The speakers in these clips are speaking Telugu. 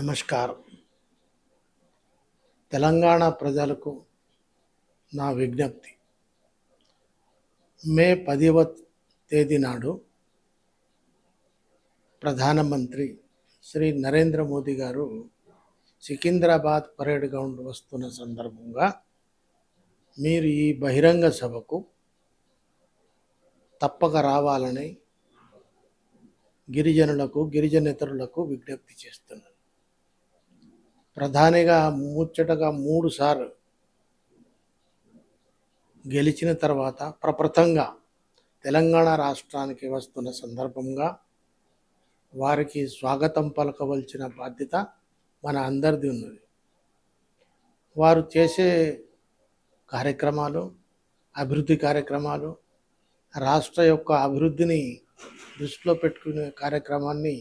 నమస్కారం. తెలంగాణ ప్రజలకు నా విజ్ఞప్తి. మే 10వ తేదీ నాడు ప్రధానమంత్రి శ్రీ నరేంద్ర మోదీ గారు సికింద్రాబాద్ పరేడ్ గ్రౌండ్ వస్తున్న సందర్భంగా మీరు ఈ బహిరంగ సభకు తప్పక రావాలని గిరిజనులకు, గిరిజనేతరులకు విజ్ఞప్తి చేస్తున్నాను. ప్రధానిగా ముచ్చటగా 3 సార్లు గెలిచిన తర్వాత ప్రప్రథంగా తెలంగాణ రాష్ట్రానికి వస్తున్న సందర్భంగా వారికి స్వాగతం పలకవలసిన బాధ్యత మన అందరిది ఉన్నది. వారు చేసే కార్యక్రమాలు, అభివృద్ధి కార్యక్రమాలు, రాష్ట్ర యొక్క అభివృద్ధిని దృష్టిలో పెట్టుకునే కార్యక్రమాన్ని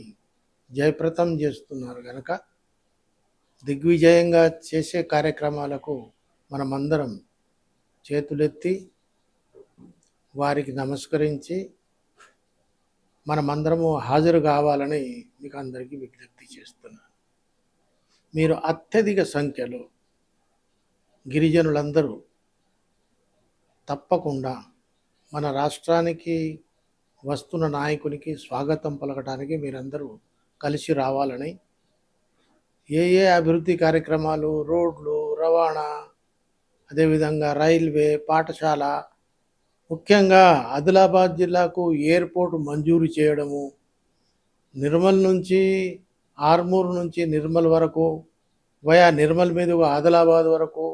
జయప్రదం చేస్తున్నారు కనుక దిగ్విజయంగా చేసే కార్యక్రమాలకు మనమందరం చేతులెత్తి వారికి నమస్కరించి మనమందరము హాజరు కావాలని మీకు అందరికీ విజ్ఞప్తి చేస్తున్నాను. మీరు అత్యధిక సంఖ్యలో గిరిజనులందరూ తప్పకుండా మన రాష్ట్రానికి వస్తున్న నాయకునికి స్వాగతం పలకడానికి మీరందరూ కలిసి రావాలని, ఏ అభివృద్ధి కార్యక్రమాలు, రోడ్లు, రవాణా, అదేవిధంగా రైల్వే, పాఠశాల, ముఖ్యంగా ఆదిలాబాద్ జిల్లాకు ఎయిర్పోర్ట్ మంజూరు చేయడము, నిర్మల్ నుంచి ఆర్మూర్ నుంచి నిర్మల్ వరకు, వయా నిర్మల్ మీదుగా ఆదిలాబాద్ వరకు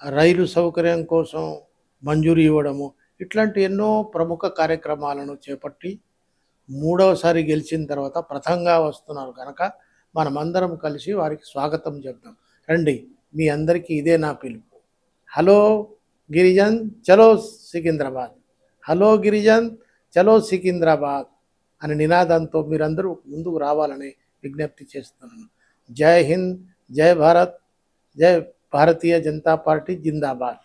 రైలు సౌకర్యం కోసం మంజూరు ఇవ్వడము, ఇట్లాంటి ఎన్నో ప్రముఖ కార్యక్రమాలను చేపట్టి 3వసారి గెలిచిన తర్వాత ప్రథంగా వస్తున్నారు కనుక మనమందరం కలిసి వారికి స్వాగతం చెప్తాం. రండి, మీ అందరికీ ఇదే నా పిలుపు. హలో గిరిజన్, చలో సికింద్రాబాద్. హలో గిరిజన్, చలో సికింద్రాబాద్ అనే నినాదంతో మీరందరూ ముందుకు రావాలని విజ్ఞప్తి చేస్తున్నాను. జై హింద్, జై భారత్, జై భారతీయ జనతా పార్టీ జిందాబాద్.